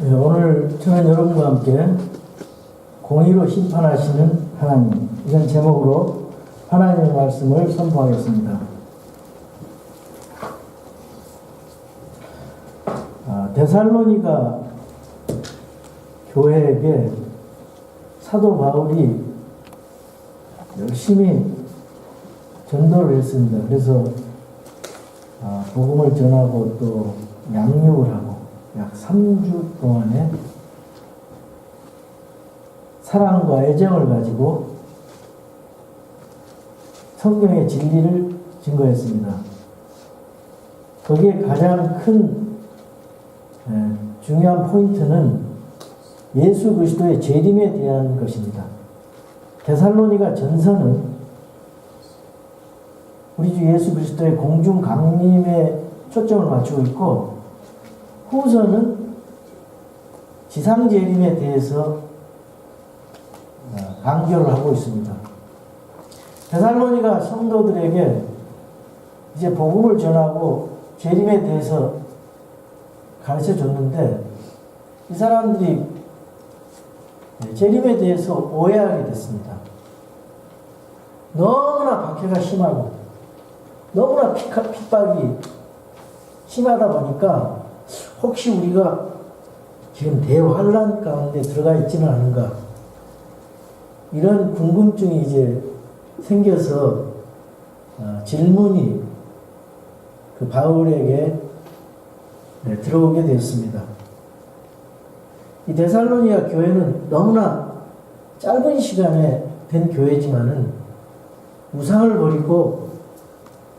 네, 오늘 저는 여러분과 함께 공의로 심판하시는 하나님, 이런 제목으로 하나님의 말씀을 선포하겠습니다. 데살로니가 교회에게 사도 바울이 열심히 전도를 했습니다. 그래서 복음을 전하고 또 양육을 하고 약 3주 동안에 사랑과 애정을 가지고 성경의 진리를 증거했습니다. 거기에 가장 큰 중요한 포인트는 예수 그리스도의 재림에 대한 것입니다. 데살로니가 전서는 우리 주 예수 그리스도의 공중 강림에 초점을 맞추고 있고, 후서는 지상 재림에 대해서 강조를 하고 있습니다. 데살로니가 성도들에게 이제 복음을 전하고 재림에 대해서 가르쳐 줬는데, 이 사람들이 재림에 대해서 오해하게 됐습니다. 너무나 박해가 심하고 너무나 핍박이 심하다 보니까 혹시 우리가 지금 대환란 가운데 들어가 있지는 않은가, 이런 궁금증이 이제 생겨서 질문이 그 바울에게 들어오게 되었습니다. 이 데살로니가 교회는 너무나 짧은 시간에 된 교회지만은 우상을 버리고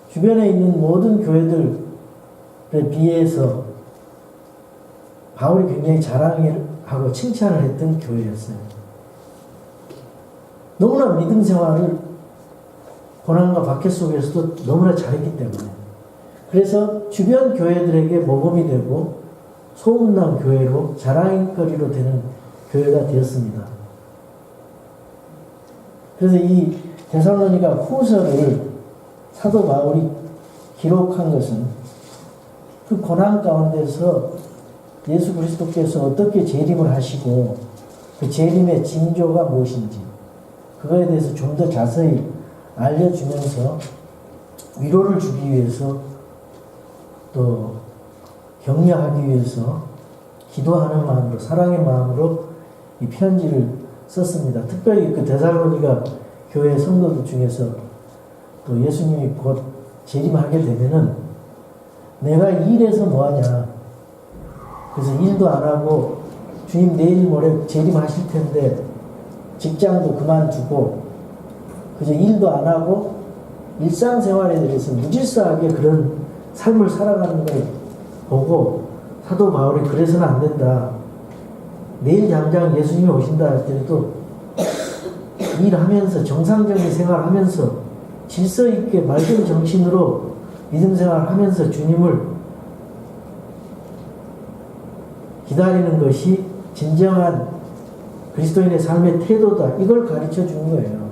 주변에 있는 모든 교회들에 비해서 바울이 굉장히 자랑하고 칭찬을 했던 교회였어요. 너무나 믿음 생활을 고난과 박해 속에서도 너무나 잘했기 때문에, 그래서 주변 교회들에게 모범이 되고 소문난 교회로, 자랑거리로 되는 교회가 되었습니다. 그래서 이 데살로니가 후서를 사도 바울이 기록한 것은 그 고난 가운데서 예수 그리스도께서 어떻게 재림을 하시고 그 재림의 징조가 무엇인지 그거에 대해서 좀 더 자세히 알려주면서 위로를 주기 위해서, 또 격려하기 위해서 기도하는 마음으로, 사랑의 마음으로 이 편지를 썼습니다. 특별히 그 데살로니가 교회 성도들 중에서 또 예수님이 곧 재림하게 되면은 내가 일해서 뭐하냐, 그래서 일도 안 하고 주님 내일 모레 재림하실 텐데 직장도 그만두고 그저 일도 안 하고 일상생활에 대해서 무질서하게 그런 삶을 살아가는 걸 보고 사도 바울이 그래서는 안 된다. 내일 당장 예수님이 오신다 할 때도 일하면서 정상적인 생활하면서 질서 있게 맑은 정신으로 믿음 생활하면서 주님을 기다리는 것이 진정한 그리스도인의 삶의 태도다. 이걸 가르쳐 주는 거예요.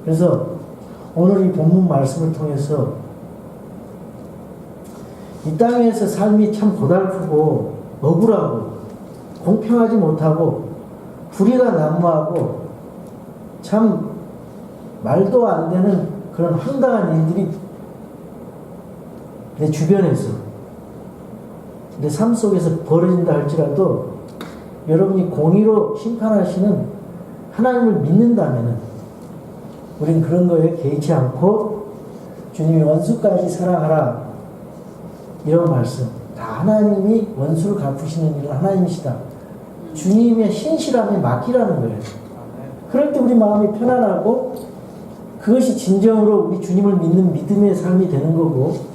그래서 오늘 이 본문 말씀을 통해서 이 땅에서 삶이 참 고달프고 억울하고 공평하지 못하고 불의가 난무하고 참 말도 안 되는 그런 황당한 일들이 내 주변에서, 내 삶 속에서 벌어진다 할지라도 여러분이 공의로 심판하시는 하나님을 믿는다면은 우린 그런 거에 개의치 않고 주님이 원수까지 사랑하라, 이런 말씀, 다 하나님이 원수를 갚으시는 일은 하나님이시다. 주님의 신실함에 맡기라는 거예요. 그럴 때 우리 마음이 편안하고 그것이 진정으로 우리 주님을 믿는 믿음의 삶이 되는 거고,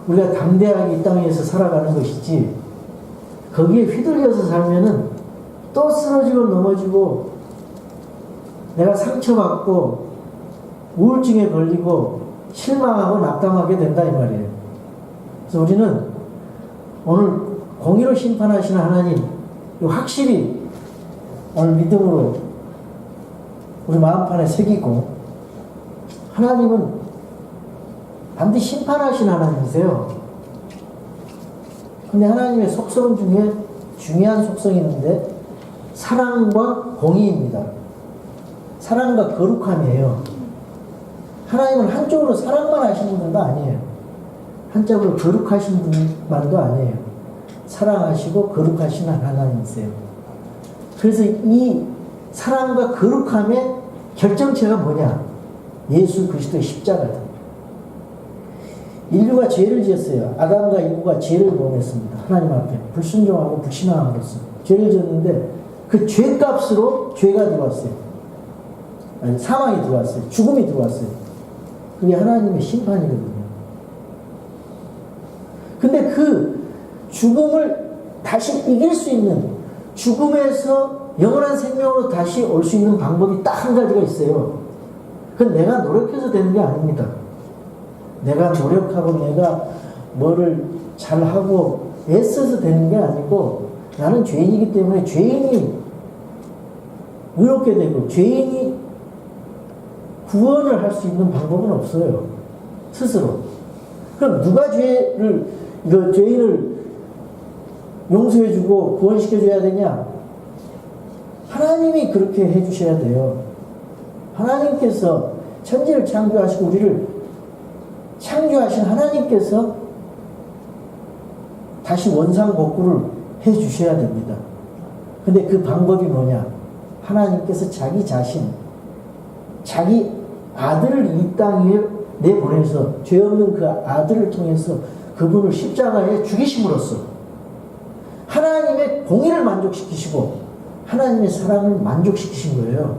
우리가 담대하게 이 땅에서 살아가는 것이지, 거기에 휘둘려서 살면은 또 쓰러지고 넘어지고 내가 상처받고 우울증에 걸리고 실망하고 낙담하게 된다 이 말이에요. 그래서 우리는 오늘 공의로 심판하시는 하나님, 확실히 오늘 믿음으로 우리 마음판에 새기고, 하나님은 반드시 심판하신 하나님이세요. 근데 하나님의 속성 중에 중요한 속성이 있는데 사랑과 공의입니다. 사랑과 거룩함이에요. 하나님은 한쪽으로 사랑만 하시는 분도 아니에요. 한쪽으로 거룩하신 분만도 아니에요. 사랑하시고 거룩하신 하나님이세요. 그래서 이 사랑과 거룩함의 결정체가 뭐냐? 예수 그리스도의 십자가다. 인류가 죄를 지었어요. 아담과 이브가 죄를 범했습니다. 하나님 앞에 불순종하고 불신앙함으로써 죄를 지었는데 그 죄값으로 죄가 들어왔어요. 아니, 사망이 들어왔어요. 죽음이 들어왔어요. 그게 하나님의 심판이거든요. 근데 그 죽음을 다시 이길 수 있는, 죽음에서 영원한 생명으로 다시 올 수 있는 방법이 딱 한 가지가 있어요. 그건 내가 노력해서 되는 게 아닙니다. 내가 노력하고 내가 뭐를 잘하고 애써서 되는 게 아니고, 나는 죄인이기 때문에 죄인이 의롭게 되고 죄인이 구원을 할 수 있는 방법은 없어요. 스스로. 그럼 누가 죄인을 용서해주고 구원시켜줘야 되냐? 하나님이 그렇게 해주셔야 돼요. 하나님께서 천지를 창조하시고 우리를 창조하신 하나님께서 다시 원상복구를 해주셔야 됩니다. 근데 그 방법이 뭐냐? 하나님께서 자기 자신, 자기 아들을 이 땅에 내보내서 죄 없는 그 아들을 통해서 그분을 십자가에 죽이심으로써 하나님의 공의를 만족시키시고 하나님의 사랑을 만족시키신 거예요.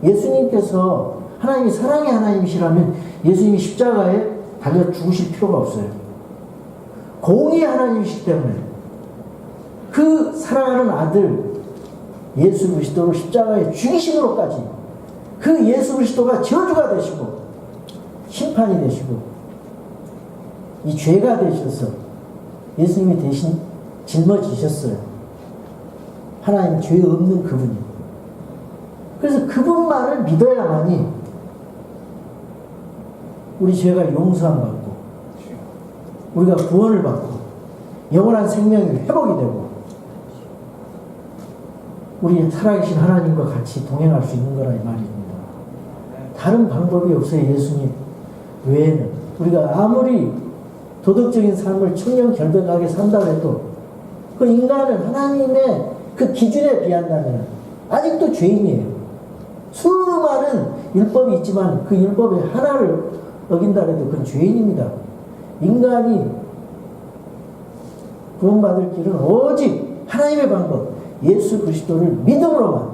예수님께서 하나님이 사랑의 하나님이시라면 예수님이 십자가에 달려 죽으실 필요가 없어요. 공의의 하나님이시기 때문에 그 사랑하는 아들 예수 그리스도를 십자가에 죽이심으로까지 그 예수 그리스도가 저주가 되시고 심판이 되시고 이 죄가 되셔서 예수님이 대신 짊어지셨어요. 하나님 죄 없는 그분이. 그래서 그분만을 믿어야만이 우리 죄가 용서함 받고 우리가 구원을 받고 영원한 생명이 회복이 되고 우리 살아계신 하나님과 같이 동행할 수 있는 거라 이 말입니다. 다른 방법이 없어요. 예수님 외에는. 우리가 아무리 도덕적인 삶을 청렴결백하게 산다 해도 그 인간은 하나님의 그 기준에 비한다면 아직도 죄인이에요. 수많은 율법이 있지만 그 율법의 하나를 어긴다 해도 그건 죄인입니다. 인간이 구원받을 길은 오직 하나님의 방법, 예수 그리스도를 믿음으로만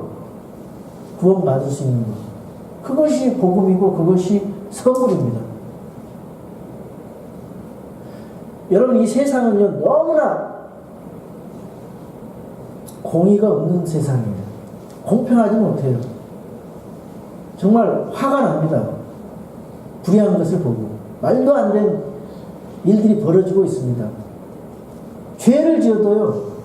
구원받을 수 있는 것. 그것이 복음이고 그것이 선물입니다. 여러분, 이 세상은요 너무나 공의가 없는 세상이에요. 공평하지 못해요. 정말 화가 납니다. 불의한 것을 보고 말도 안 되는 일들이 벌어지고 있습니다. 죄를 지어도요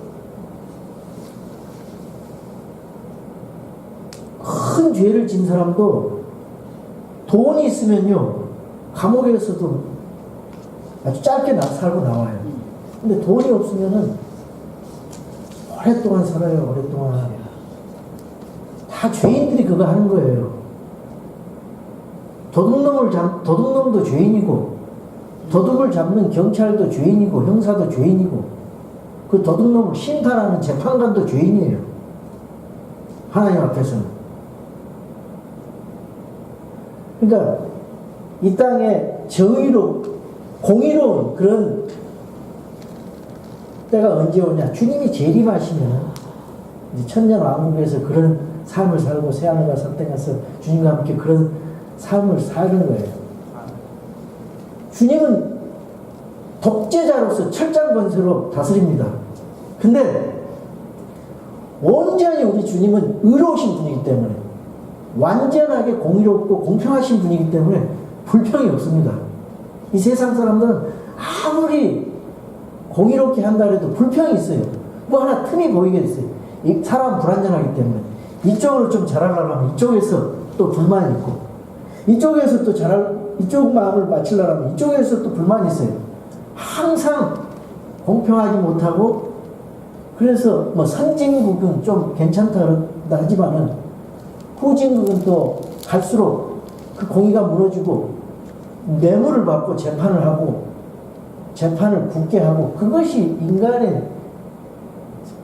큰 죄를 진 사람도 돈이 있으면요 감옥에서도 아주 짧게 살고 나와요. 근데 돈이 없으면은 오랫동안 살아요. 오랫동안. 다 죄인들이 그거 하는 거예요. 도둑놈도 죄인이고 도둑을 잡는 경찰도 죄인이고 형사도 죄인이고 그 도둑놈을 심판하는 재판관도 죄인이에요. 하나님 앞에서는. 그러니까 이 땅에 공의로운 그런 때가 언제 오냐? 주님이 재림하시면 이제 천년왕국에서 그런 삶을 살고 새하늘과 새 땅에서 주님과 함께 그런 삶을 사는 거예요. 주님은 독재자로서 철장 권세로 다스립니다. 근데 온전히 우리 주님은 의로우신 분이기 때문에 완전하게 공의롭고 공평하신 분이기 때문에 불평이 없습니다. 이 세상 사람들은 아무리 공의롭게 한다 해도 불평이 있어요. 뭐 하나 틈이 보이게 있어요. 이 사람 불완전하기 때문에 이쪽으로 좀 잘하려고 하면 이쪽에서 또 불만이 있고 이쪽에서 또 이쪽 마음을 맞추려고 하면 이쪽에서 또 불만이 있어요. 항상 공평하지 못하고, 그래서 뭐 선진국은 좀 괜찮다 하지만은 후진국은 또 갈수록 그 공의가 무너지고 뇌물을 받고 재판을 하고 재판을 굳게 하고, 그것이 인간의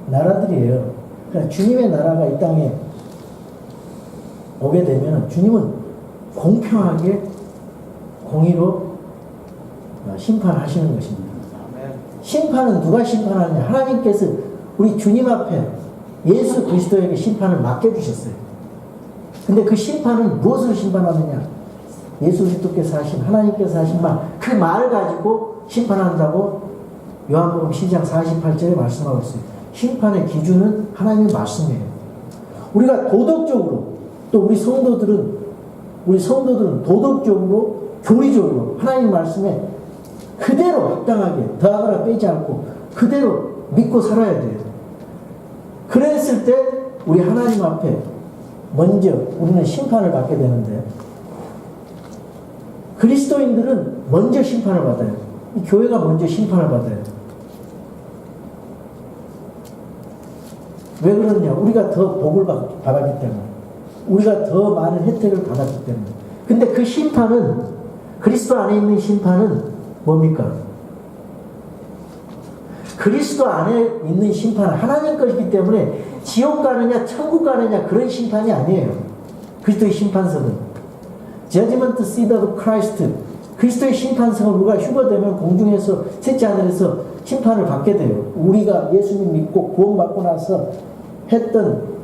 나라들이에요. 그러니까 주님의 나라가 이 땅에 오게 되면 주님은 공평하게 공의로 심판하시는 것입니다. 심판은 누가 심판하느냐? 하나님께서 우리 주님 앞에 예수 그리스도에게 심판을 맡겨주셨어요. 근데 그 심판은 무엇으로 심판하느냐? 예수 그리스도께서 하신, 하나님께서 하신 말, 그 말을 가지고 심판한다고 요한복음 10장 48절에 말씀하고 있어요. 심판의 기준은 하나님의 말씀이에요. 우리가 도덕적으로, 또 우리 성도들은 도덕적으로, 교리적으로 하나님 말씀에 그대로 합당하게 더하거나 빼지 않고 그대로 믿고 살아야 돼요. 그랬을 때 우리 하나님 앞에 먼저 우리는 심판을 받게 되는데, 그리스도인들은 먼저 심판을 받아요. 이 교회가 먼저 심판을 받아요. 왜 그러냐? 우리가 더 복을 받았기 때문에, 우리가 더 많은 혜택을 받았기 때문에. 근데 그 심판은, 그리스도 안에 있는 심판은 뭡니까? 그리스도 안에 있는 심판은 하나님 것이기 때문에 지옥 가느냐 천국 가느냐 그런 심판이 아니에요. 그리스도의 심판석은 Judgment Seat of Christ, 그리스도의 심판석을 우리가 휴거되면 공중에서 셋째 하늘에서 심판을 받게 돼요. 우리가 예수님 믿고 구원받고 나서 했던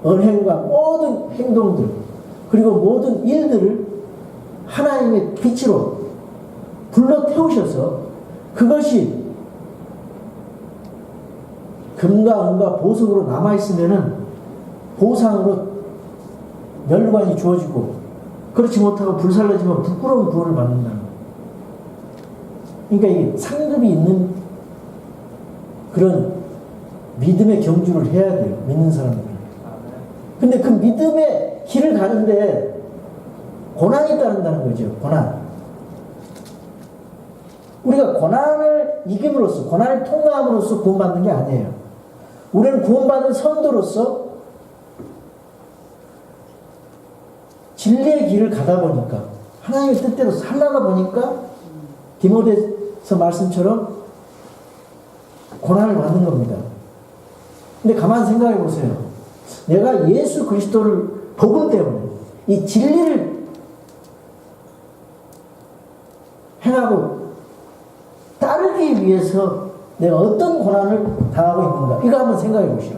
언행과 모든 행동들, 그리고 모든 일들을 하나님의 빛으로 불러 태우셔서 그것이 금과 은과 보석으로 남아있으면은 보상으로 멸관이 주어지고, 그렇지 못하고 불살라지면 부끄러운 구원을 받는다는 거예요. 그러니까 이게 상급이 있는 그런 믿음의 경주를 해야 돼요. 믿는 사람들은. 근데 그 믿음의 길을 가는데 고난이 따른다는 거죠. 고난. 우리가 고난을 이김으로써, 고난을 통과함으로써 구원받는 게 아니에요. 우리는 구원받은 성도로서 진리의 길을 가다 보니까, 하나님의 뜻대로 살다가 보니까 디모데서 말씀처럼 고난을 받는 겁니다. 근데 가만 생각해 보세요. 내가 예수 그리스도를 복음 때문에 이 진리를 행하고 따르기 위해서 내가 어떤 고난을 당하고 있는가, 이거 한번 생각해 보시오.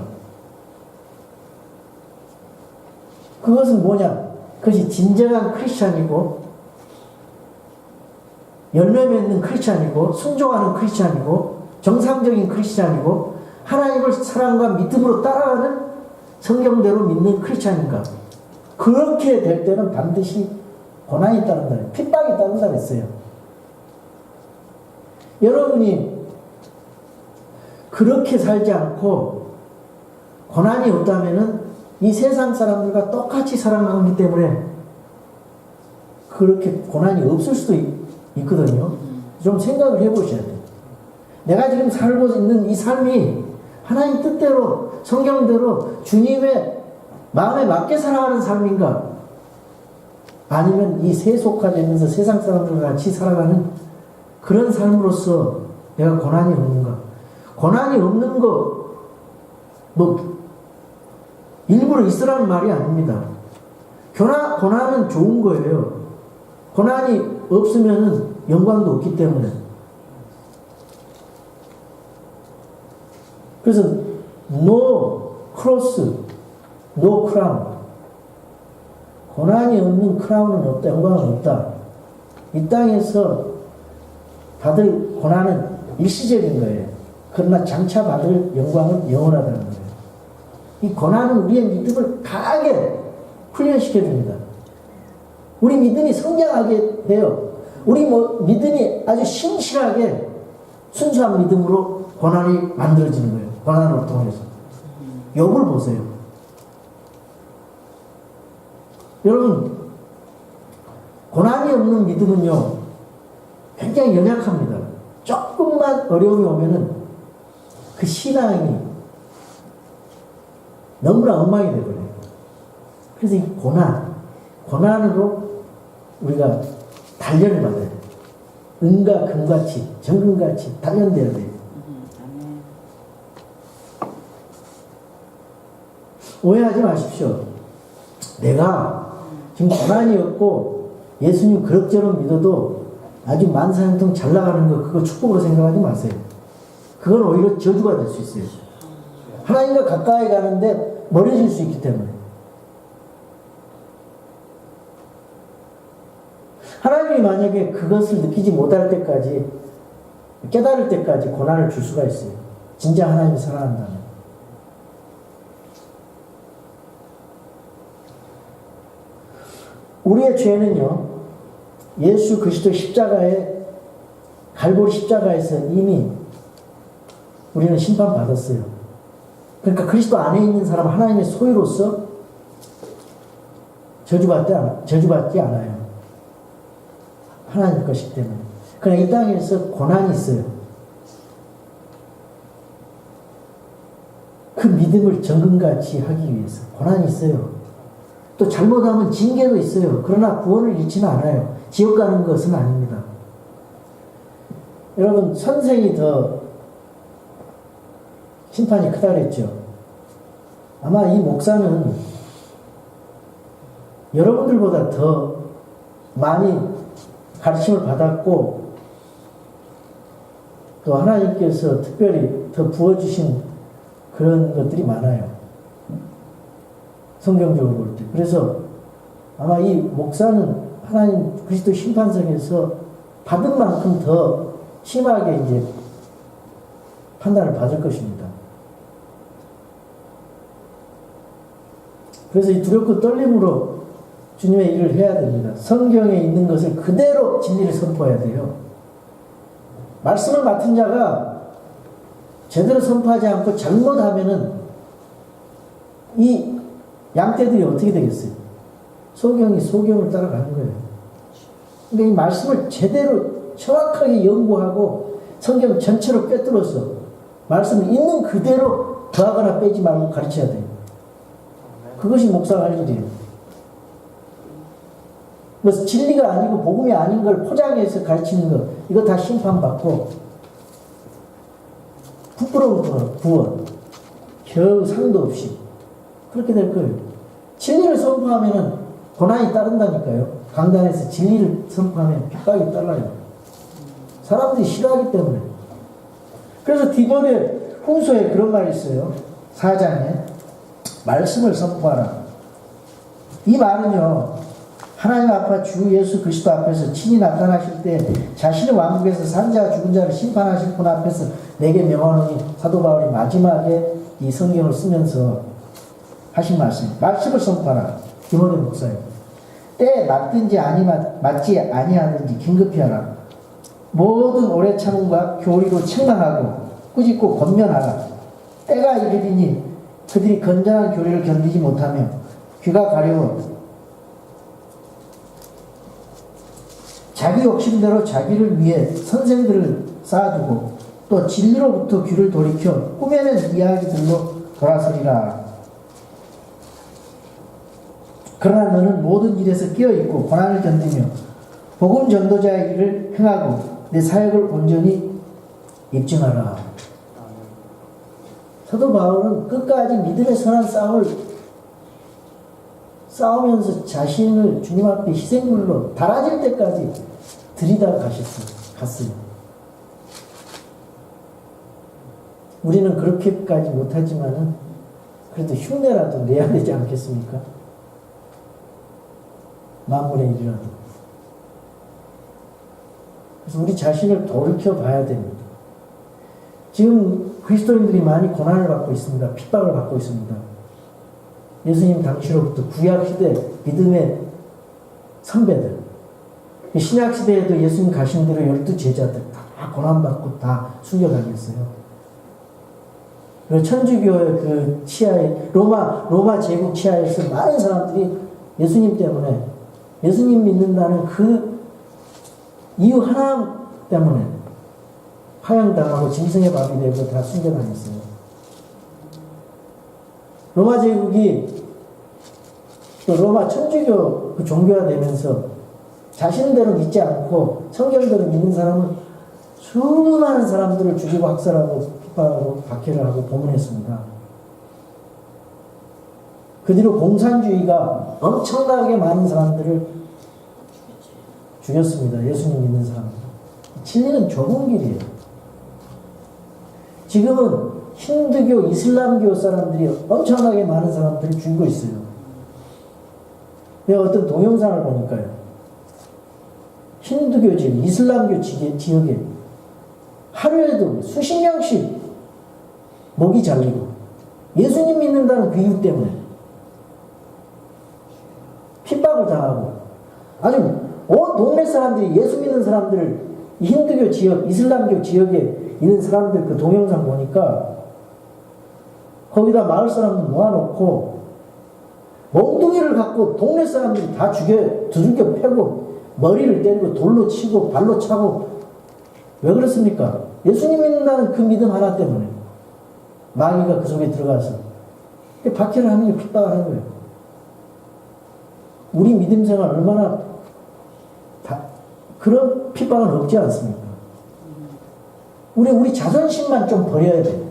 그것은 뭐냐? 그것이 진정한 크리스찬이고, 열매 맺는 크리스찬이고, 순종하는 크리스찬이고, 정상적인 크리스찬이고, 하나님을 사랑과 믿음으로 따라가는 성경대로 믿는 크리스찬인가? 그렇게 될 때는 반드시 고난이 따른다, 핍박이 따른다 했어요. 여러분이 그렇게 살지 않고 고난이 없다면은 이 세상 사람들과 똑같이 살아가기 때문에 그렇게 고난이 없을 수도 있거든요. 좀 생각을 해보셔야 돼요. 내가 지금 살고 있는 이 삶이 하나님 뜻대로, 성경대로 주님의 마음에 맞게 살아가는 삶인가? 아니면 이 세속화되면서 세상 사람들과 같이 살아가는 그런 삶으로서 내가 고난이 없는가? 고난이 없는 거, 일부러 있으라는 말이 아닙니다. 고난은 좋은 거예요. 고난이 없으면 영광도 없기 때문에. 그래서 no cross, no crown. 고난이 없는 크라운은 없다, 영광은 없다. 이 땅에서 받을 고난은 일시적인 거예요. 그러나 장차 받을 영광은 영원하다는 거예요. 이 고난은 우리의 믿음을 강하게 훈련시켜 줍니다. 우리 믿음이 성장하게 돼요. 우리 믿음이 아주 신실하게 순수한 믿음으로 고난이 만들어지는 거예요. 고난을 통해서. 욥을 보세요. 여러분, 고난이 없는 믿음은요, 굉장히 연약합니다. 조금만 조금만 어려움이 오면은 그 신앙이 너무나 엉망이 되버려요. 그래서 이 고난으로 우리가 단련을 받아야 돼요. 은과 금같이, 정금같이 단련되어야 돼요. 오해하지 마십시오. 내가 지금 고난이 없고 예수님 그럭저럭 믿어도 아주 만사형통 잘 나가는 거 그거 축복으로 생각하지 마세요. 그건 오히려 저주가 될 수 있어요. 하나님과 가까이 가는데 멀어질 수 있기 때문에. 하나님이 만약에 그것을 느끼지 못할 때까지, 깨달을 때까지 고난을 줄 수가 있어요. 진짜 하나님이 사랑한다면. 우리의 죄는요, 예수 그리스도 십자가에, 갈보리 십자가에서 이미 우리는 심판받았어요. 그러니까 그리스도 안에 있는 사람 하나님의 소유로서 저주받지 않아요. 하나님 것이기 때문에. 그러나 이 땅에서 고난이 있어요. 그 믿음을 정금같이 하기 위해서 고난이 있어요. 또 잘못하면 징계도 있어요. 그러나 구원을 잃지는 않아요. 지옥 가는 것은 아닙니다. 여러분, 선생이 더 심판이 크다 그랬죠. 아마 이 목사는 여러분들보다 더 많이 가르침을 받았고 또 하나님께서 특별히 더 부어주신 그런 것들이 많아요. 성경적으로 볼 때. 그래서 아마 이 목사는 하나님 그리스도 심판석에서 받은 만큼 더 심하게 이제 판단을 받을 것입니다. 그래서 이 두렵고 떨림으로 주님의 일을 해야 됩니다. 성경에 있는 것을 그대로 진리를 선포해야 돼요. 말씀을 맡은 자가 제대로 선포하지 않고 잘못하면은 이 양떼들이 어떻게 되겠어요? 소경이 소경을 따라가는 거예요. 근데 이 말씀을 제대로 정확하게 연구하고 성경 전체로 꿰뚫어서 말씀을 있는 그대로 더하거나 빼지 말고 가르쳐야 돼요. 그것이 목사가 할 일이에요. 그래서 진리가 아니고 복음이 아닌 걸 포장해서 가르치는 것, 이거 다 심판받고 부끄러운 구원, 겨우 상도 없이 그렇게 될 거예요. 진리를 선포하면 고난이 따른다니까요. 강단에서 진리를 선포하면 핍박이 따라요. 사람들이 싫어하기 때문에. 그래서 디모데 후서에 그런 말이 있어요. 4장에 말씀을 선포하라. 이 말은요, 하나님 앞에 주 예수 그리스도 앞에서 친히 나타나실 때 자신의 왕국에서 산 자와 죽은 자를 심판하실 분 앞에서 내게 명하노니, 사도 바울이 마지막에 이 성경을 쓰면서 하신 말씀입니다. 말씀을 선포하라. 디모데 목사님. 때에 맞든지 맞지 아니하든지 긴급히 하라. 모든 오래 참음과 교리로 책망하고 꾸짖고 권면하라. 때가 이르리니 그들이 건전한 교리를 견디지 못하며 귀가 가려워 자기 욕심대로 자기를 위해 선생들을 쌓아두고 또 진리로부터 귀를 돌이켜 꾸며낸 이야기들로 돌아서리라. 그러나 너는 모든 일에서 끼어있고 고난을 견디며 복음 전도자의 일을 행하고 내 사역을 온전히 입증하라. 사도 바울은 끝까지 믿음의 선한 싸움을 싸우면서 자신을 주님 앞에 희생물로 달아질 때까지 들이다 갔어요. 우리는 그렇게까지 못하지만은 그래도 흉내라도 내야 되지 않겠습니까? 만물의 일이라도. 그래서 우리 자신을 돌이켜 봐야 됩니다. 지금 그리스도인들이 많이 고난을 받고 있습니다. 핍박을 받고 있습니다. 예수님 당시로부터 구약시대 믿음의 선배들, 신약시대에도 예수님 가신 대로 12제자들 다 고난받고 다 순교당했어요. 그리고 천주교의 그 치하에, 로마 제국 치하에서 많은 사람들이 예수님 때문에, 예수님 믿는다는 그 이유 하나 때문에 파양당하고 짐승의 밥이 되고 다 숨겨다녔어요. 로마 제국이 또 로마 천주교 그 종교가 되면서 자신대로 믿지 않고 성경대로 믿는 사람은 수많은 사람들을 죽이고 학살하고 핍박하고 박해를 하고 고문했습니다. 그 뒤로 공산주의가 엄청나게 많은 사람들을 죽였습니다. 예수님 믿는 사람들. 진리는 좁은 길이에요. 지금은 힌두교, 이슬람교 사람들이 엄청나게 많은 사람들을 죽이고 있어요. 내가 어떤 동영상을 보니까요. 힌두교 지역, 이슬람교 지역에 하루에도 수십 명씩 목이 잘리고 예수님 믿는다는 그 이유 때문에 핍박을 당하고 아주 온 동네 사람들이 예수 믿는 사람들을 힌두교 지역, 이슬람교 지역에 있는 사람들 그 동영상 보니까 거기다 마을 사람들 모아놓고 몽둥이를 갖고 동네 사람들이 다 두들겨 패고 머리를 때리고 돌로 치고 발로 차고 왜 그렇습니까? 예수님 믿는다는 그 믿음 하나 때문에 마귀가 그 속에 들어가서 박해를 하는 게 핍박을 하는 거예요. 우리 믿음 생활 얼마나 그런 핍박은 없지 않습니까? 우리 자존심만 좀 버려야 돼.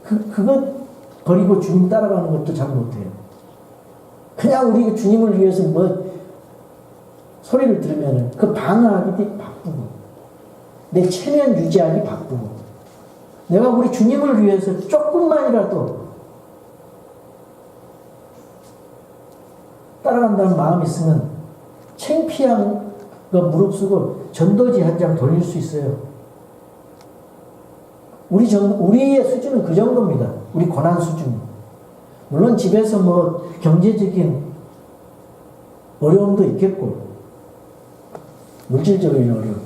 그것 버리고 주님 따라가는 것도 잘 못해요. 그냥 우리 주님을 위해서 소리를 들으면 그 방어하기 바쁘고 내 체면 유지하기 바쁘고 내가 우리 주님을 위해서 조금만이라도 따라간다는 마음이 있으면 창피한 거 무릅쓰고 전도지 한 장 돌릴 수 있어요. 우리의 수준은 그 정도입니다. 우리 고난 수준. 물론 집에서 경제적인 어려움도 있겠고 물질적인 어려움,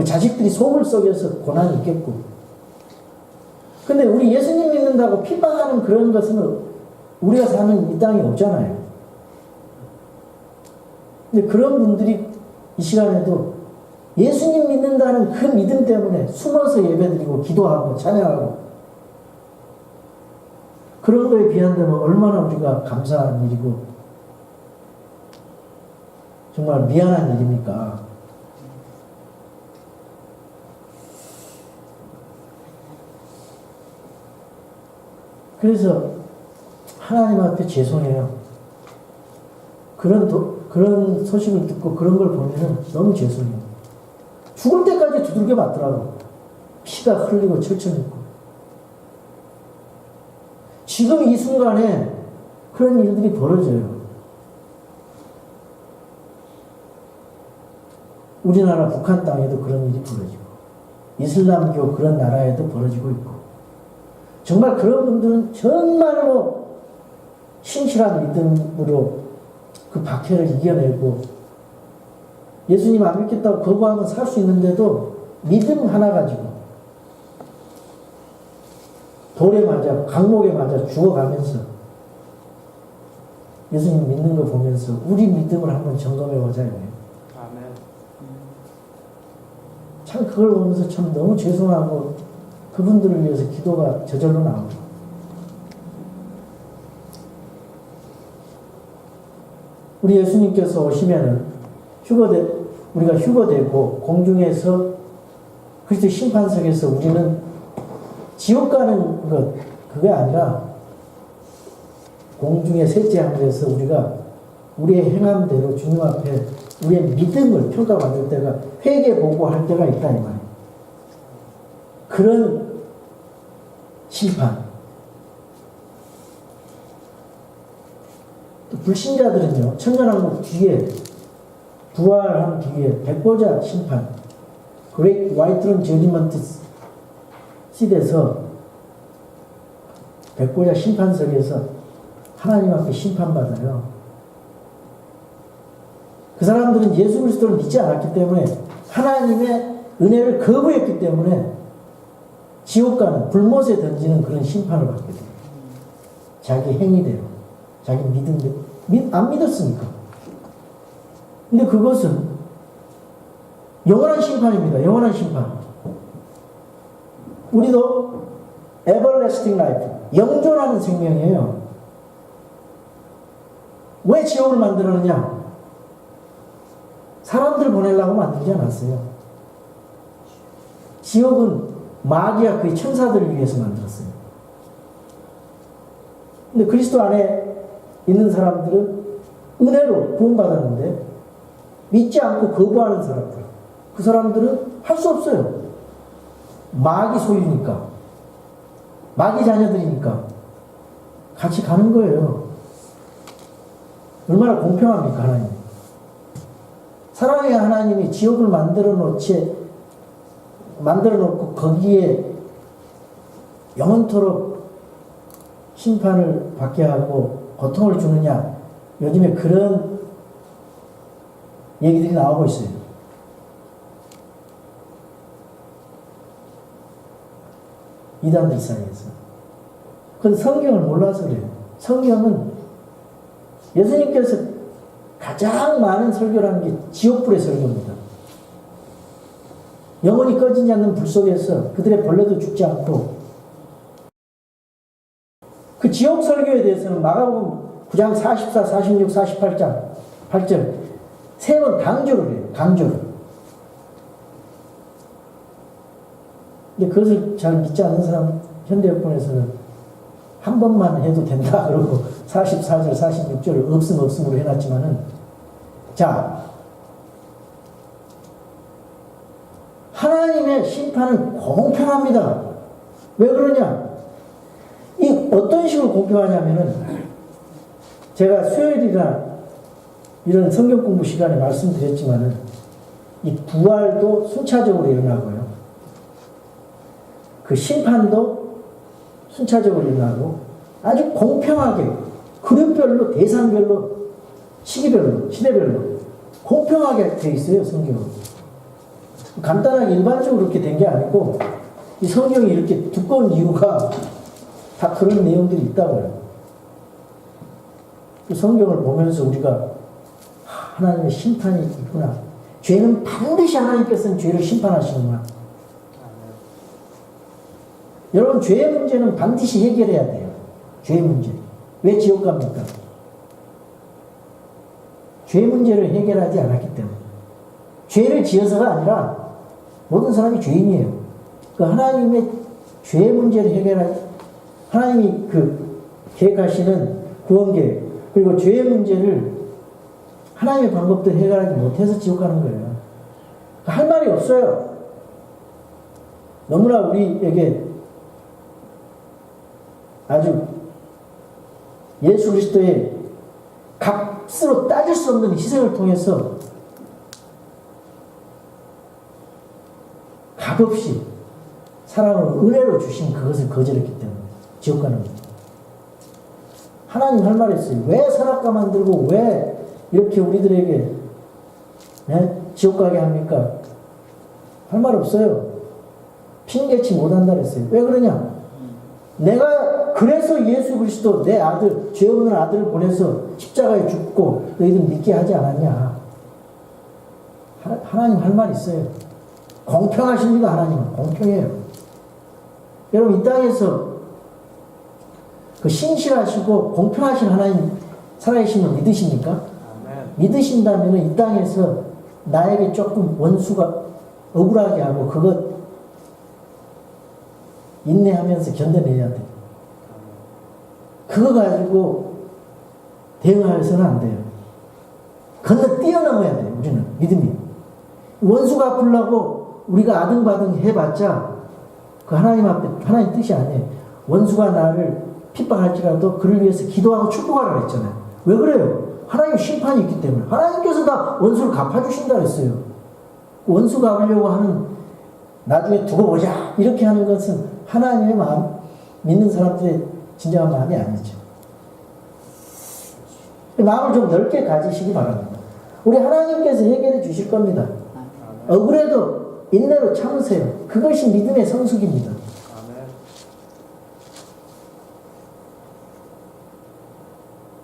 자식들이 속을 썩여서 고난이 있겠고. 근데 우리 예수님 믿는다고 핍박하는 그런 것은 우리가 사는 이 땅에 없잖아요. 근데 그런 분들이 이 시간에도 예수님 믿는다는 그 믿음 때문에 숨어서 예배드리고 기도하고 찬양하고 그런 거에 비한다면 얼마나 우리가 감사한 일이고 정말 미안한 일입니까? 그래서 하나님 앞에 죄송해요. 그런 소식을 듣고 그런 걸 보면 너무 죄송해요. 죽을 때까지 두들겨 맞더라고. 피가 흘리고 철철 있고. 지금 이 순간에 그런 일들이 벌어져요. 우리나라 북한 땅에도 그런 일이 벌어지고 이슬람교 그런 나라에도 벌어지고 있고 정말 그런 분들은 정말로 신실한 믿음으로 그 박해를 이겨내고 예수님 안 믿겠다고 거부하면 살 수 있는데도 믿음 하나 가지고 돌에 맞아 강목에 맞아 죽어가면서 예수님 믿는 거 보면서 우리 믿음을 한번 점검해 보자요. 아멘. 참 그걸 보면서 참 너무 죄송하고 그분들을 위해서 기도가 저절로 나옵니다. 우리 예수님께서 오시면은 우리가 휴거되고 공중에서 그리스도 심판석에서 우리는 지옥 가는 것 그게 아니라 공중의 셋째 하늘에서 우리가 우리의 행함대로 주님 앞에 우리의 믿음을 평가받을 때가 회개보고 할 때가 있다 이 말이에요. 그런 심판. 또 불신자들은요 천년왕국 뒤에 부활한 뒤에 백보자 심판 Great White Throne Judgment 시대에서 백보자 심판석에서 하나님 앞에 심판받아요. 그 사람들은 예수 그리스도를 믿지 않았기 때문에 하나님의 은혜를 거부했기 때문에 지옥 가는 불못에 던지는 그런 심판을 받게 돼요. 자기 행위대로 자기 믿음대로 안 믿었으니까. 근데 그것은 영원한 심판입니다. 영원한 심판. 우리도 everlasting life, 영존하는 생명이에요. 왜 지옥을 만들었느냐? 사람들을 보내려고 만들지 않았어요. 지옥은 마귀와 그의 천사들을 위해서 만들었어요. 근데 그리스도 안에 있는 사람들은 은혜로 구원받았는데 믿지 않고 거부하는 사람들, 그 사람들은 할 수 없어요. 마귀 소유니까, 마귀 자녀들이니까 같이 가는 거예요. 얼마나 공평합니까, 하나님? 사랑의 하나님이 지옥을 만들어 놓고 거기에 영원토록 심판을 받게 하고 고통을 주느냐? 요즘에 그런 얘기들이 나오고 있어요. 이단들 사이에서. 그런데 성경을 몰라서 그래요. 성경은 예수님께서 가장 많은 설교라는 게 지옥불의 설교입니다. 영원히 꺼지지 않는 불 속에서 그들의 벌레도 죽지 않고, 그 지옥 설교에 대해서는 마가복음 9장 44, 46, 48장 8절 세 번 강조를 해요. 강조를. 근데 그것을 잘 믿지 않는 사람, 현대여권에서는 한 번만 해도 된다 그러고 44절, 46절을 없음으로 해놨지만은, 자, 하나님의 심판은 공평합니다. 왜 그러냐? 이 어떤 식으로 공평하냐면은, 제가 수요일이나 이런 성경 공부 시간에 말씀드렸지만은, 이 부활도 순차적으로 일어나고요. 그 심판도 순차적으로 일어나고, 아주 공평하게 그룹별로, 대상별로, 시기별로, 시대별로 공평하게 되어 있어요, 성경은. 간단하게 일반적으로 그렇게 된 게 아니고, 이 성경이 이렇게 두꺼운 이유가 다 그런 내용들이 있다고요. 그 성경을 보면서 우리가 하나님의 심판이 있구나. 죄는 반드시 하나님께서는 죄를 심판하시는구나. 여러분, 죄의 문제는 반드시 해결해야 돼요. 죄의 문제. 왜 지옥 갑니까? 죄의 문제를 해결하지 않았기 때문에. 죄를 지어서가 아니라 모든 사람이 죄인이에요. 그 하나님의 죄의 문제를 해결하지, 하나님이 그 계획하시는 구원 계획, 그리고 죄의 문제를 하나님의 방법대로 해결하지 못해서 지옥 가는 거예요. 할 말이 없어요. 너무나 우리에게 아주 예수 그리스도의 값으로 따질 수 없는 희생을 통해서 값없이 사랑을 은혜로 주신 그것을 거절했기 때문에 지옥 가는 거예요. 하나님 할 말이 있어요. 왜 선악과 만들고 왜 이렇게 우리들에게 지옥 가게 합니까? 할 말 없어요. 핑계치 못한다 그랬어요. 왜 그러냐? 내가 그래서 예수 그리스도 내 아들, 죄 없는 아들을 보내서 십자가에 죽고 너희들 믿게 하지 않았냐? 하나님 할 말 있어요. 공평하십니다. 하나님은 공평해요. 여러분, 이 땅에서 그 신실하시고 공평하신 하나님 살아계신 분 믿으십니까? 믿으신다면 이 땅에서 나에게 조금 원수가 억울하게 하고 그것 인내하면서 견뎌내야 돼. 그거 가지고 대응해서는 안 돼요. 건너 뛰어넘어야 돼요. 우리는 믿음이. 원수가 아프려고 우리가 아등바등 해봤자 그 하나님 앞에 하나님 뜻이 아니에요. 원수가 나를 핍박할지라도 그를 위해서 기도하고 축복하라고 했잖아요. 왜 그래요? 하나님 심판이 있기 때문에. 하나님께서 다 원수를 갚아주신다 그랬어요. 원수 갚으려고 하는, 나중에 두고 보자 이렇게 하는 것은 하나님의 마음, 믿는 사람들의 진정한 마음이 아니죠. 마음을 좀 넓게 가지시기 바랍니다. 우리 하나님께서 해결해 주실 겁니다. 억울해도 인내로 참으세요. 그것이 믿음의 성숙입니다.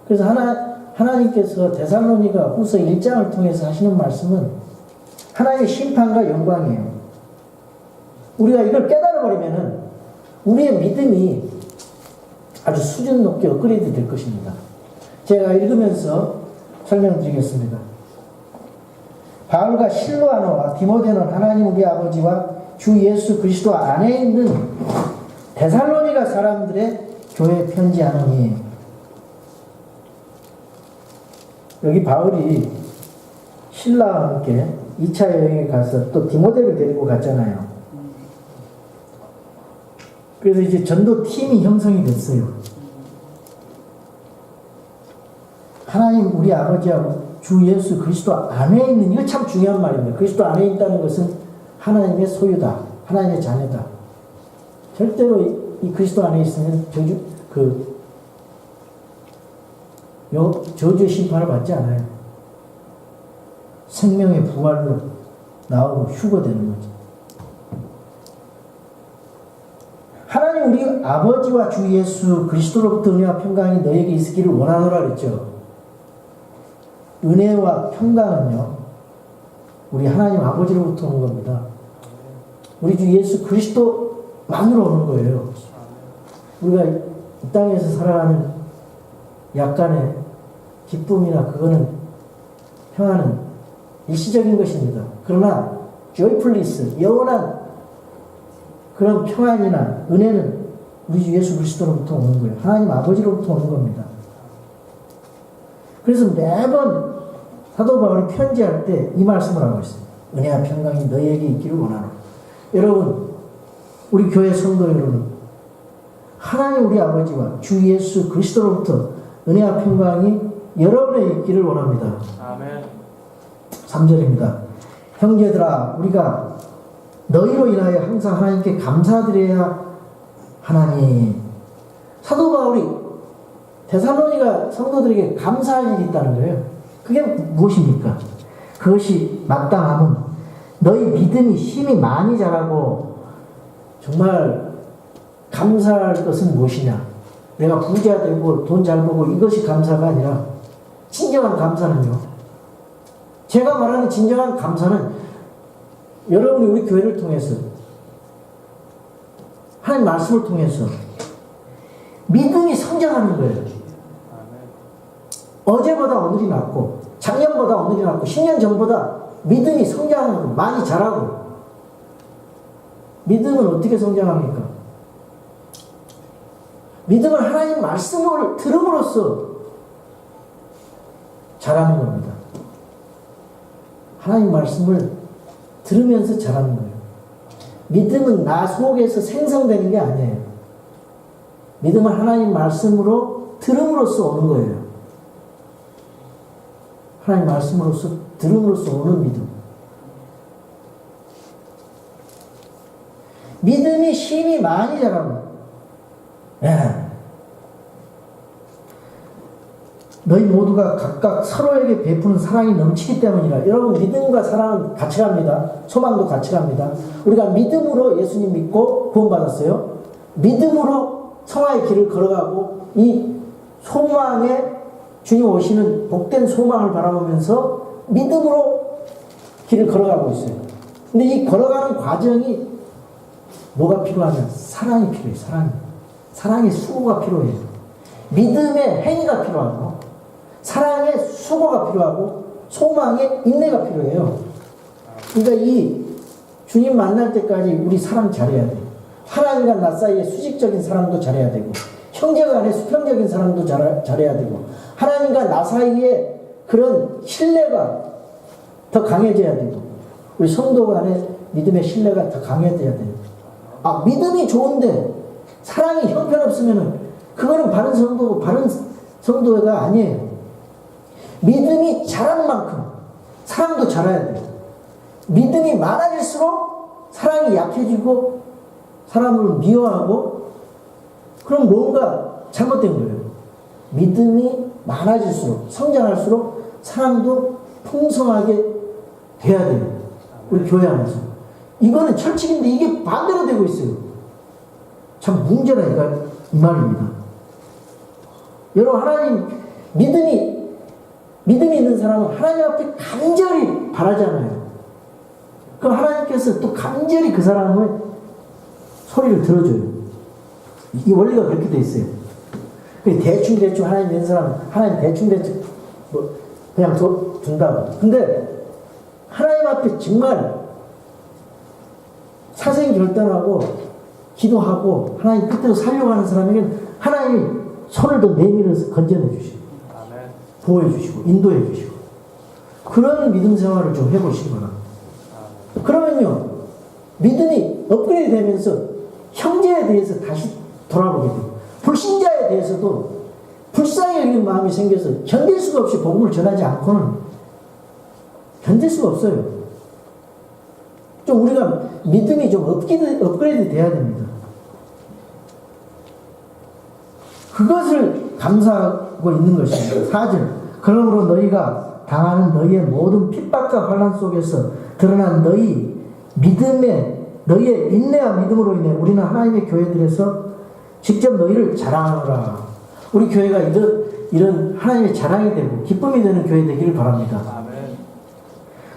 그래서 하나님께서 데살로니가 후서 1장을 통해서 하시는 말씀은 하나님의 심판과 영광이에요. 우리가 이걸 깨달아버리면은 우리의 믿음이 아주 수준 높게 업그레이드 될 것입니다. 제가 읽으면서 설명드리겠습니다. 바울과 실로아노와 디모데는 하나님 우리 아버지와 주 예수 그리스도 안에 있는 데살로니가 사람들의 교회에 편지하노니. 여기 바울이 신라와 함께 2차 여행에 가서 또 디모데를 데리고 갔잖아요. 그래서 이제 전도 팀이 형성이 됐어요. 하나님 우리 아버지하고 주 예수 그리스도 안에 있는, 이거 참 중요한 말입니다. 그리스도 안에 있다는 것은 하나님의 소유다, 하나님의 자녀다. 절대로 이 그리스도 안에 있으면 저주의 심판을 받지 않아요. 생명의 부활로 나오고 휴거되는 거죠. 하나님 우리 아버지와 주 예수 그리스도로부터 은혜와 평강이 너에게 있기를 원하노라 그랬죠. 은혜와 평강은요, 우리 하나님 아버지로부터 오는 겁니다. 우리 주 예수 그리스도만으로 오는 거예요. 우리가 이 땅에서 살아가는 약간의 기쁨이나 그거는 평안은 일시적인 것입니다. 그러나 joyfulness, 영원한 그런 평안이나 은혜는 우리 주 예수 그리스도로부터 오는 거예요. 하나님 아버지로부터 오는 겁니다. 그래서 매번 사도 바울이 편지할 때 이 말씀을 하고 있어요. 은혜와 평강이 너희에게 있기를 원하노라. 여러분, 우리 교회 성도 여러분, 하나님 우리 아버지와 주 예수 그리스도로부터 은혜와 평강이 여러분에 있기를 원합니다. 아멘. 3절입니다. 형제들아, 우리가 너희로 인하여 항상 하나님께 감사드려야 하나니. 사도 바울이 데살로니가 성도들에게 감사할 일이 있다는 거예요. 그게 무엇입니까? 그것이 마땅함은 너희 믿음이 힘이 많이 자라고. 정말 감사할 것은 무엇이냐? 내가 부자 되고 돈 잘 벌고 이것이 감사가 아니라, 진정한 감사는요, 제가 말하는 진정한 감사는 여러분이 우리 교회를 통해서, 하나님 말씀을 통해서 믿음이 성장하는 거예요. 어제보다 오늘이 낫고, 작년보다 오늘이 낫고, 10년 전보다 믿음이 성장하고 많이 자라고. 믿음은 어떻게 성장합니까? 믿음은 하나님 말씀을 들음으로써 자라는 겁니다. 하나님 말씀을 들으면서 자라는 거예요. 믿음은 나 속에서 생성되는 게 아니에요. 믿음은 하나님 말씀으로 들음으로써 오는 거예요. 하나님 말씀으로써 들음으로써 오는 믿음. 믿음이 힘이 많이 자라고. 너희 모두가 각각 서로에게 베푸는 사랑이 넘치기 때문이라. 여러분, 믿음과 사랑은 같이 갑니다. 소망도 같이 갑니다. 우리가 믿음으로 예수님 믿고 구원받았어요. 믿음으로 성화의 길을 걸어가고, 이 소망에 주님 오시는 복된 소망을 바라보면서 믿음으로 길을 걸어가고 있어요. 근데 이 걸어가는 과정이 뭐가 필요하냐? 사랑이 필요해요. 사랑의 수고가 필요해요. 믿음의 행위가 필요하고, 사랑의 수고가 필요하고, 소망의 인내가 필요해요. 그러니까 이 주님 만날 때까지 우리 사랑 잘해야 돼요. 하나님과 나 사이에 수직적인 사랑도 잘해야 되고, 형제 간의 수평적인 사랑도 잘해야 되고, 하나님과 나 사이에 그런 신뢰가 더 강해져야 되고, 우리 성도 간의 믿음의 신뢰가 더 강해져야 돼요. 믿음이 좋은데 사랑이 형편없으면은 그거는 바른 성도가 아니에요. 믿음이 자란 만큼 사랑도 자라야 돼요. 믿음이 많아질수록 사랑이 약해지고 사람을 미워하고, 그럼 뭔가 잘못된 거예요. 믿음이 많아질수록, 성장할수록 사랑도 풍성하게 돼야 돼요. 우리 교회 안에서. 이거는 철칙인데 이게 반대로 되고 있어요. 참 문제라 이 말입니다. 여러분, 하나님 믿음이 있는 사람은 하나님 앞에 간절히 바라잖아요. 그럼 하나님께서 또 간절히 그 사람을 소리를 들어줘요. 이 원리가 그렇게 돼 있어요. 대충 하나님 믿는 사람 하나님 대충 뭐 그냥 둔다고. 근데 하나님 앞에 정말 사생결단하고 기도하고 하나님 뜻대로 살려고 하는 사람에게는 하나님이 손을 더 내밀어서 건져내 주시고 보호해 주시고 인도해 주시고 그런 믿음 생활을 좀 해보시기 바랍니다. 그러면요 믿음이 업그레이드 되면서 형제에 대해서 다시 돌아보게 돼요. 불신자에 대해서도 불쌍히 여기는 마음이 생겨서 견딜 수가 없이 복음을 전하지 않고는 견딜 수가 없어요. 좀 우리가 믿음이 좀 업그레이드 돼야 됩니다. 그것을 감사하고 있는 것입니다. 4절. 그러므로 너희가 당하는 너희의 모든 핍박과 환난 속에서 드러난 너희의 인내와 믿음으로 인해 우리는 하나님의 교회들에서 직접 너희를 자랑하노라. 우리 교회가 이런 하나님의 자랑이 되고 기쁨이 되는 교회 되기를 바랍니다.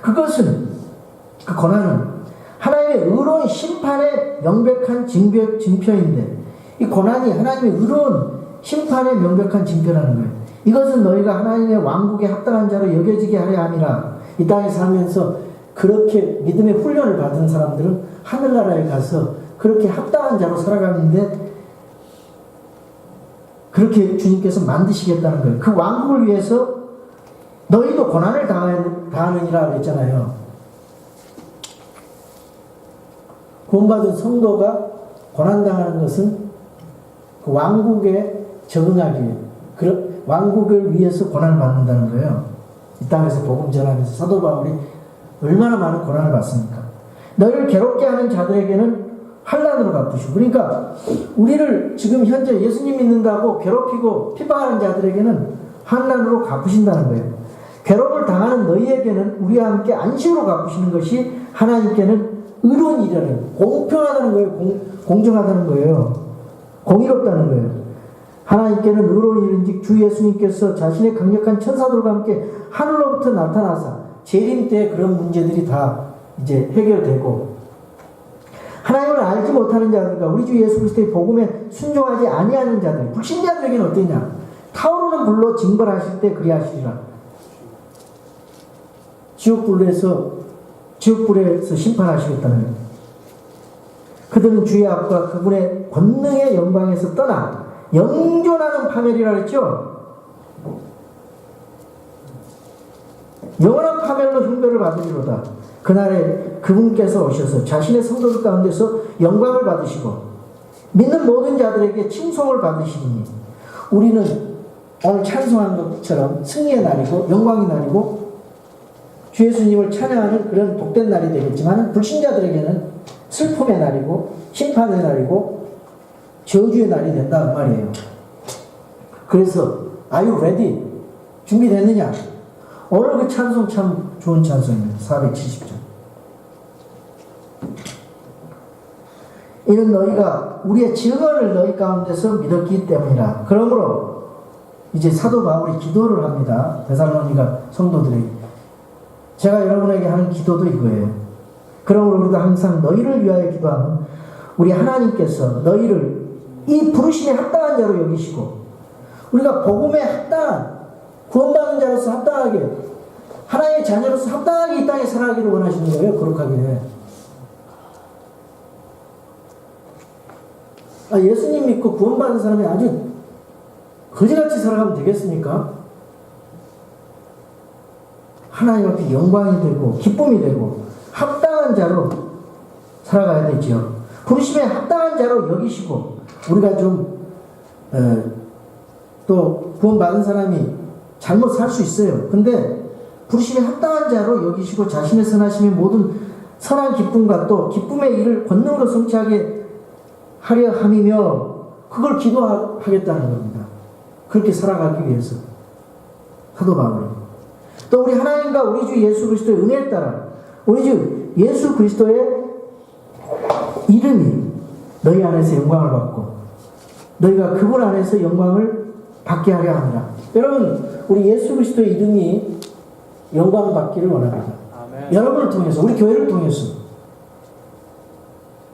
그것은 그 고난은 하나님의 의로운 심판의 명백한 징표인데 이 고난이 하나님의 의로운 심판의 명백한 징표라는 거예요. 이것은 너희가 하나님의 왕국에 합당한 자로 여겨지게 하려 함이라. 이 땅에 살면서 그렇게 믿음의 훈련을 받은 사람들은 하늘나라에 가서 그렇게 합당한 자로 살아가는데 그렇게 주님께서 만드시겠다는 거예요. 그 왕국을 위해서 너희도 고난을 당하느니라 그랬잖아요. 구원받은 성도가 고난당하는 것은 그 왕국에 적응하기 위해, 그 왕국을 위해서 고난을 받는다는 거예요. 이 땅에서 복음 전하면서 사도 바울이 얼마나 많은 고난을 받습니까? 너희를 괴롭게 하는 자들에게는 환난으로 갚으시고, 그러니까 우리를 지금 현재 예수님 믿는다고 괴롭히고 핍박하는 자들에게는 환난으로 갚으신다는 거예요. 괴롭을 당하는 너희에게는 우리와 함께 안식으로 갚으시는 것이 하나님께는 의로운 일이라는, 공평하다는 거예요. 공정하다는 거예요. 공의롭다는 거예요. 하나님께는 의로운 일인즉 주 예수님께서 자신의 강력한 천사들과 함께 하늘로부터 나타나사 재림 때 그런 문제들이 다 이제 해결되고, 하나님을 알지 못하는 자들과 우리 주 예수 그리스도의 복음에 순종하지 아니하는 자들, 불신자들에게는 어떠냐? 타오르는 불로 징벌하실 때 그리하시리라. 지옥불에서 심판하시겠다는 거예요. 그들은 주의 앞과 그분의 권능의 영광에서 떠나 영존하는 파멸이라 했죠. 영원한 파멸로 흉배를 받으리로다. 그날에 그분께서 오셔서 자신의 성도들 가운데서 영광을 받으시고 믿는 모든 자들에게 칭송을 받으시니, 우리는 오늘 찬송한 것처럼 승리의 날이고 영광의 날이고 주 예수님을 찬양하는 그런 복된 날이 되겠지만, 불신자들에게는 슬픔의 날이고 심판의 날이고 저주의 날이 된다는 말이에요. 그래서 Are you ready? 준비됐느냐? 오늘 그 찬송 참 좋은 찬송입니다. 470절. 이는 너희가 우리의 증언을 너희 가운데서 믿었기 때문이라. 그러므로 이제 사도 바울이 기도를 합니다. 데살로니가 성도들에게. 제가 여러분에게 하는 기도도 이거예요. 그러므로 우리가 항상 너희를 위하여 기도하면 우리 하나님께서 너희를 이 부르심에 합당한 자로 여기시고, 우리가 복음에 합당한, 구원받은 자로서 합당하게, 하나님의 자녀로서 합당하게 이 땅에 살아가기를 원하시는 거예요. 거룩하게. 예수님 믿고 구원받은 사람이 아주 거지같이 살아가면 되겠습니까? 하나님 앞에 영광이 되고 기쁨이 되고 합당한 자로 살아가야 되죠. 부르심에 합당한 자로 여기시고, 우리가 좀 또 구원받은 사람이 잘못 살 수 있어요. 근데 부르심에 합당한 자로 여기시고 자신의 선하심의 모든 선한 기쁨과 또 기쁨의 일을 권능으로 성취하게 하려 함이며, 그걸 기도하겠다는 겁니다. 그렇게 살아가기 위해서 사도 바울이. 또 우리 하나님과 우리 주 예수 그리스도의 은혜에 따라 우리 주 예수 그리스도의 이름이 너희 안에서 영광을 받고 너희가 그분 안에서 영광을 받게 하려 합니다. 여러분, 우리 예수 그리스도의 이름이 영광 받기를 원합니다. 아멘. 여러분을 통해서, 우리 교회를 통해서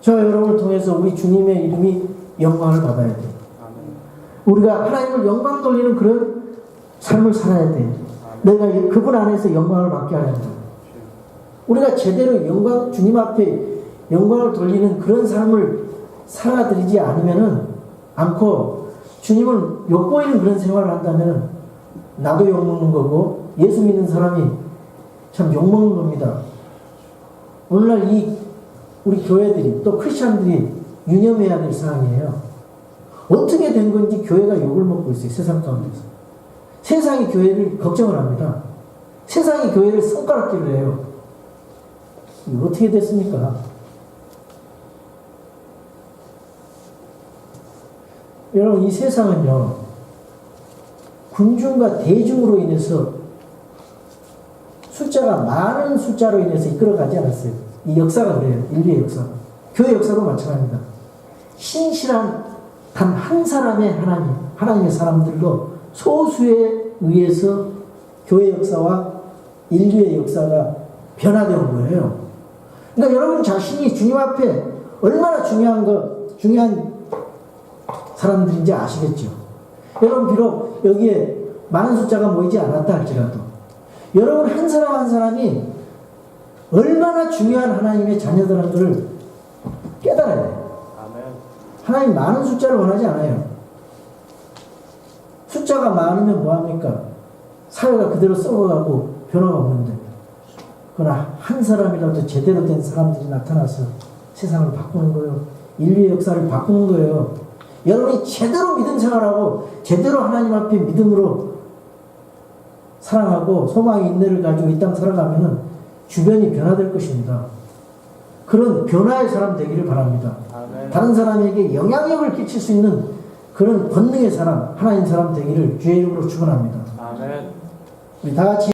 저와 여러분을 통해서 우리 주님의 이름이 영광을 받아야 돼요. 우리가 하나님을 영광 돌리는 그런 삶을 살아야 돼요. 내가 그분 안에서 영광을 받게 하려는 거예요. 우리가 제대로 영광, 주님 앞에 영광을 돌리는 그런 삶을 살아드리지 않고 주님을 욕보이는 그런 생활을 한다면 나도 욕먹는 거고 예수 믿는 사람이 참 욕먹는 겁니다. 오늘날 우리 교회들이 또 크리스찬들이 유념해야 될 사항이에요. 어떻게 된 건지 교회가 욕을 먹고 있어요. 세상 가운데서. 세상이 교회를 걱정을 합니다. 세상이 교회를 손가락질을 해요. 이거 어떻게 됐습니까? 여러분, 이 세상은요, 군중과 대중으로 인해서 숫자가 많은 숫자로 인해서 이끌어가지 않았어요. 이 역사가 그래요. 인류의 역사. 교회 역사도 마찬가지입니다. 신실한 단 한 사람의 하나님의 사람들로 소수에 의해서 교회 역사와 인류의 역사가 변화되는 거예요. 그러니까 여러분 자신이 주님 앞에 얼마나 중요한 사람들인지 아시겠죠? 여러분 비록 여기에 많은 숫자가 모이지 않았다 할지라도 여러분 한 사람 한 사람이 얼마나 중요한 하나님의 자녀들인 것을 깨달아야 돼요. 하나님 많은 숫자를 원하지 않아요. 숫자가 많으면 뭐합니까? 사회가 그대로 썩어가고 변화가 없는데, 그러나 한 사람이라도 제대로 된 사람들이 나타나서 세상을 바꾸는 거예요. 인류의 역사를 바꾸는 거예요. 여러분이 제대로 믿음 생활하고 제대로 하나님 앞에 믿음으로 사랑하고 소망의 인내를 가지고 이 땅 살아가면은 주변이 변화될 것입니다. 그런 변화의 사람 되기를 바랍니다. 아멘. 다른 사람에게 영향력을 끼칠 수 있는 그런 권능의 사람, 하나님 사람 되기를 주의 이름으로 축원합니다. 아멘. 우리 다 같이